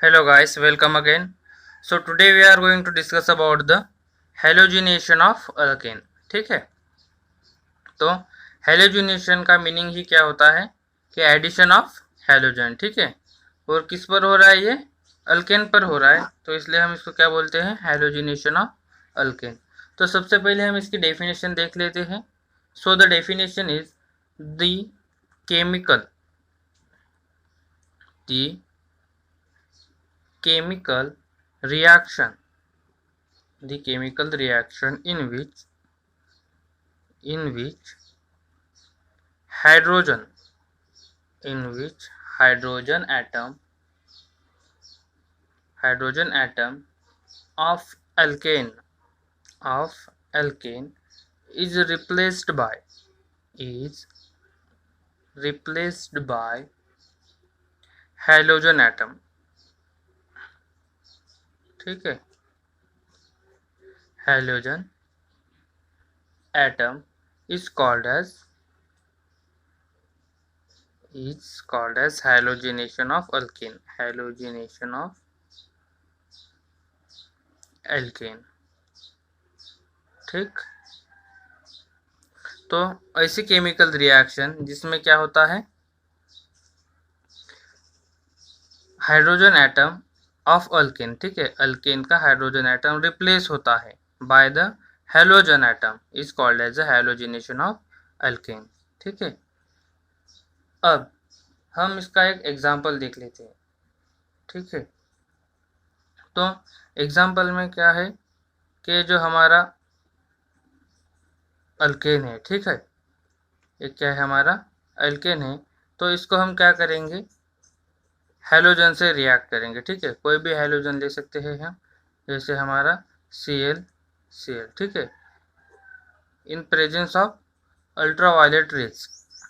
Hello guys, welcome again. So today we are going to discuss about the halogenation of alkane. ठीक है, तो halogenation का meaning ही क्या होता है कि एडिशन ऑफ हेलोजन। ठीक है, और किस पर हो रहा है? ये अल्केन पर हो रहा है, तो इसलिए हम इसको क्या बोलते हैं? Halogenation of alkane. तो सबसे पहले हम इसकी डेफिनेशन देख लेते हैं। So the definition is the chemical the chemical reaction the chemical reaction in which hydrogen hydrogen atom of alkane is replaced by halogen atom। ठीक है, halogen atom is called as halogenation of alkane। ठीक, तो ऐसी chemical reaction जिसमें क्या होता है? Hydrogen atom of alkane, ठीक है, अल्केन का हाइड्रोजन एटम रिप्लेस होता है by the halogen atom is called as a halogenation of alkane. ठीक है, अब हम इसका एक एग्जांपल देख लेते हैं। ठीक है, तो एग्जांपल में क्या है कि जो हमारा अल्केन है, ठीक है, ये क्या है? हमारा अल्केन है, तो इसको हम क्या करेंगे? हेलोजन से रिएक्ट करेंगे। ठीक है, कोई भी हेलोजन ले सकते हैं हम, जैसे हमारा Cl। ठीक है, इन प्रेजेंस ऑफ अल्ट्रावायलेट रेज।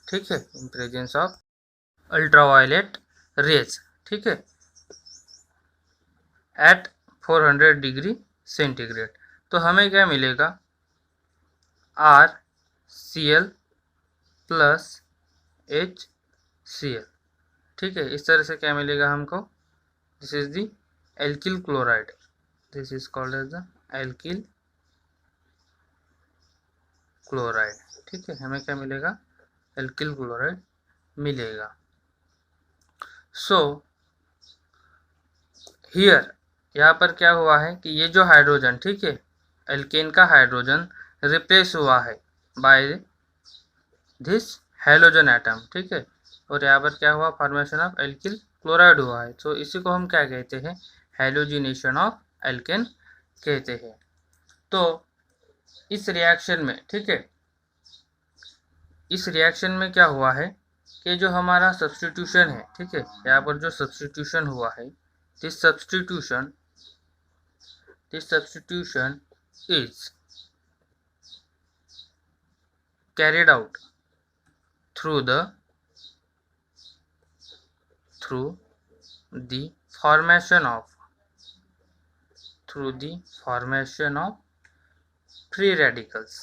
ठीक है, इन प्रेजेंस ऑफ अल्ट्रावायलेट रेज। ठीक है, एट 400 डिग्री सेंटीग्रेड। तो हमें क्या मिलेगा? RCl प्लस HCl। ठीक है, इस तरह से क्या मिलेगा हमको? This is the alkyl chloride, this is called as the alkyl chloride. ठीक है, हमें क्या मिलेगा? एल्किल क्लोराइड मिलेगा। सो हियर, यहाँ पर क्या हुआ है कि ये जो हाइड्रोजन, ठीक है, एल्केन का हाइड्रोजन रिप्लेस हुआ है बाय दिस हेलोजन एटम। ठीक है, और यहाँ पर क्या हुआ? फॉर्मेशन ऑफ एल्किल क्लोराइड हुआ है। तो इसी को हम क्या कहते हैं? हेलोजिनेशन ऑफ एल्केन कहते हैं। तो इस रिएक्शन में, ठीक है, इस रिएक्शन में क्या हुआ है कि जो हमारा सब्स्टिट्यूशन है, ठीक है, यहाँ पर जो सब्स्टिट्यूशन हुआ है, this substitution is carried out through the formation of free radicals,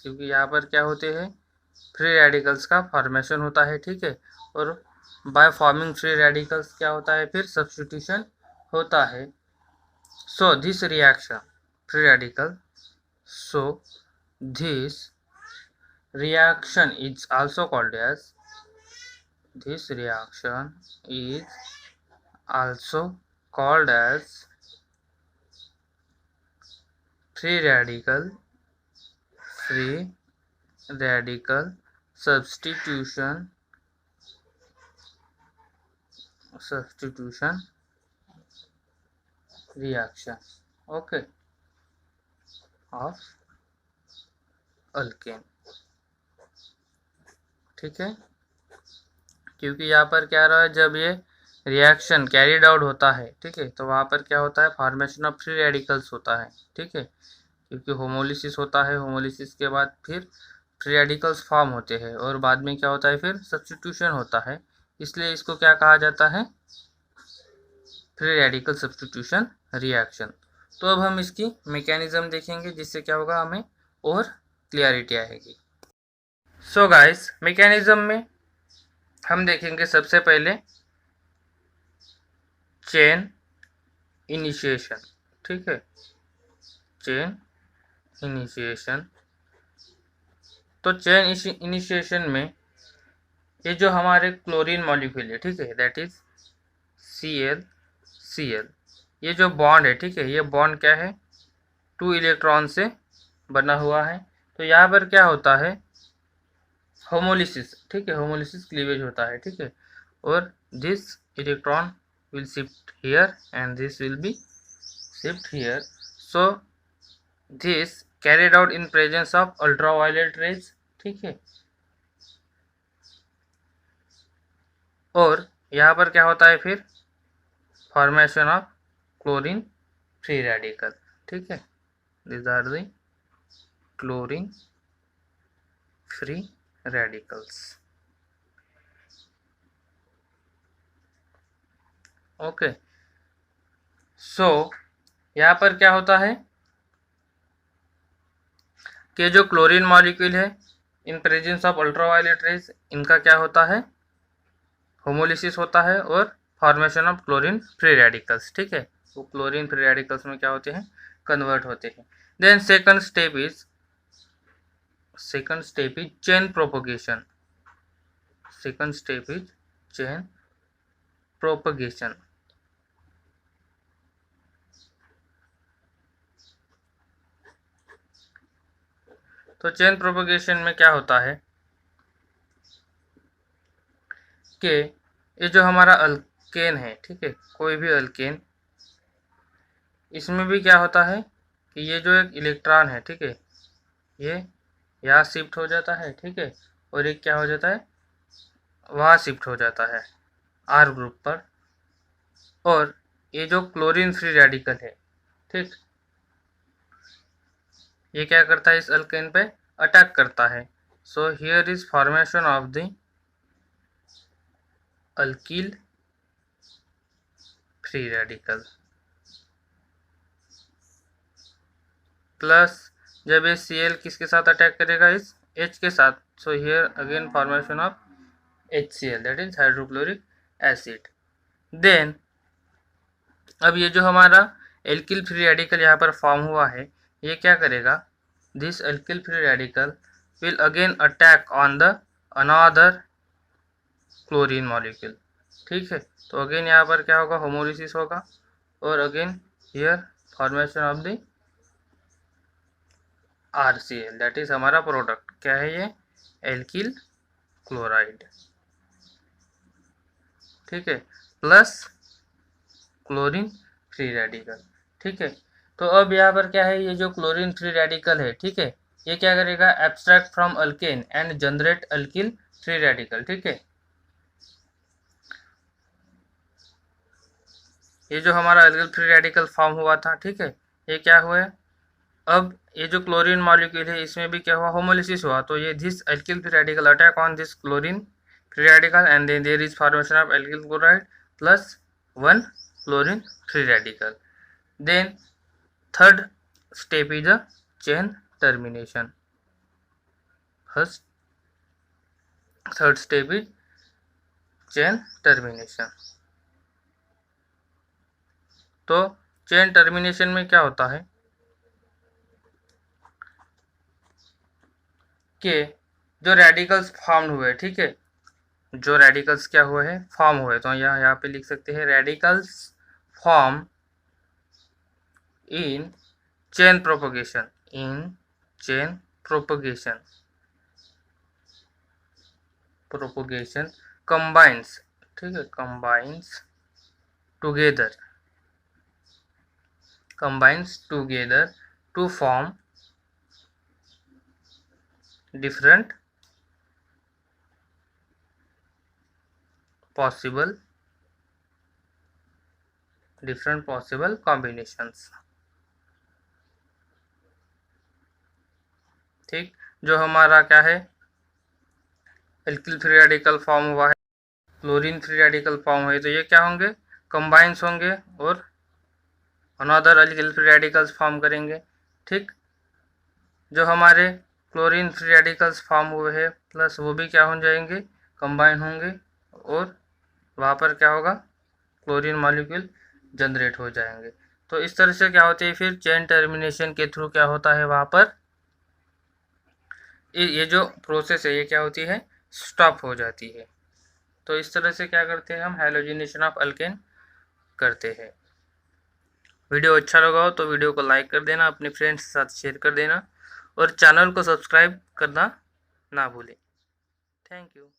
क्योंकि यहाँ पर क्या होते हैं? फ्री रेडिकल्स का फॉर्मेशन होता है। ठीक है, और बाय फॉर्मिंग फ्री रेडिकल्स क्या होता है? फिर सब्स्टिट्यूशन होता है। So this reaction free radical, so this reaction is also called as free radical substitution reaction, okay, of alkane. ठीक है, क्योंकि यहाँ पर क्या रहा है? जब ये रिएक्शन कैरिड आउट होता है, ठीक है, तो वहाँ पर क्या होता है? फॉर्मेशन ऑफ फ्री रेडिकल्स होता है। ठीक है, क्योंकि होमोलिसिस होता है, होमोलिसिस के बाद फिर फ्री रेडिकल्स फॉर्म होते हैं, और बाद में क्या होता है? फिर सब्स्टिट्यूशन होता है। इसलिए इसको क्या कहा जाता है? Free radical substitution reaction. तो अब हम इसकी मैकेनिज्म देखेंगे, जिससे क्या होगा? हमें और क्लियरिटी आएगी। सो गाइस, मैकेनिज्म में हम देखेंगे सबसे पहले चेन इनिशिएशन, ठीक है, चेन इनिशिएशन। तो चेन इनिशिएशन में ये जो हमारे क्लोरीन मॉलिक्यूल है, ठीक है, दैट इज Cl, ये जो बॉन्ड है, ठीक है, ये बॉन्ड क्या है, 2 इलेक्ट्रॉन से बना हुआ है। तो यहाँ पर क्या होता है, होमोलिसिस, ठीक है, होमोलिसिस क्लीवेज होता है, ठीक है, और this electron will shift here and this will be shift here. So this carried out in presence of ultraviolet rays, ठीक है। और यहाँ पर क्या होता है फिर, formation of chlorine free radical, ठीक है, these are the chlorine free radicals। Okay, so यहाँ पर क्या होता है कि जो क्लोरीन मॉलिक्यूल है इन प्रेजेंस ऑफ अल्ट्रावायलेट रेज, इनका क्या होता है, होमोलिसिस होता है और formation of chlorine free radicals, ठीक है, वो क्लोरीन फ्री रेडिकल्स में क्या होते हैं, कन्वर्ट होते हैं। Then second step is chain propagation. Second step is chain propagation. तो चेन प्रोपगेशन में क्या होता है कि ये जो हमारा अल्केन है, ठीक है, कोई भी अल्केन, इसमें भी क्या होता है कि ये जो एक इलेक्ट्रॉन है, ठीक है, ये यहाँ शिफ्ट हो जाता है, ठीक है, और एक क्या हो जाता है, वहाँ शिफ्ट हो जाता है आर ग्रुप पर। और ये जो क्लोरीन फ्री रेडिकल है, ठीक, ये क्या करता है, इस अल्केन पे अटैक करता है। So here is formation of the alkyl free radical. Plus जब ये Cl किसके साथ अटैक करेगा, इस H के साथ, so here again formation of HCl, that is hydrochloric acid. Then अब ये जो हमारा एल्किल फ्री रेडिकल यहाँ पर फॉर्म हुआ है, ये क्या करेगा, this alkyl free radical will again attack on the another chlorine molecule, ठीक है। तो अगेन यहाँ पर क्या होगा, होमोलिसिस होगा और again here formation of the RCl, that is हमारा प्रोडक्ट क्या है, ये एल्किल क्लोराइड, ठीक है, प्लस क्लोरीन फ्री रेडिकल, ठीक है। तो अब यहाँ पर क्या है, ये जो क्लोरीन फ्री रेडिकल है, ठीक है, ये क्या करेगा, abstract from alkane and generate alkyl free radical, ठीक है। ये जो हमारा अल्किल फ्री रेडिकल फॉर्म हुआ था, ठीक है, ये क्या हुआ है, अब ये जो क्लोरीन मॉलिक्यूल है इसमें भी क्या हुआ, होमोलिसिस हुआ। तो ये this alkyl free radical attack on this chlorine free radical and then there is formation of alkyl chloride plus 1 chlorine free radical. Then third step is a chain termination. Third step is chain termination. तो chain termination में क्या होता है कि जो radicals form हुए, ठीक है, जो रेडिकल्स क्या हुए हैं, फॉर्म हुए, तो यहाँ पे लिख सकते हैं radicals form in chain propagation, propagation combines, ठीक है, combines together to form different possible combinations, ठीक। जो हमारा क्या है, एल्किल फ्री रेडिकल फॉर्म हुआ है, क्लोरीन फ्री रेडिकल फॉर्म हुए, तो ये क्या होंगे, कंबाइंस होंगे और another alkyl free radicals form करेंगे, ठीक। जो हमारे क्लोरीन फ्री रेडिकल्स फॉर्म हुए हैं प्लस वो भी क्या हो जाएंगे, कंबाइन होंगे और वहाँ पर क्या होगा, क्लोरीन मॉलिक्यूल जनरेट हो जाएंगे। तो इस तरह से क्या होती है, फिर चेन टर्मिनेशन के थ्रू क्या होता है, वहाँ पर ये जो प्रोसेस है ये क्या होती है, स्टॉप हो जाती है। तो इस तरह से क्या करते हैं हम, हैलोजिनेशन ऑफ अल्केन करते हैं। वीडियो अच्छा लगा हो तो वीडियो को लाइक कर देना, अपने फ्रेंड्स के साथ शेयर कर देना और चैनल को सब्सक्राइब करना ना भूलें। Thank you.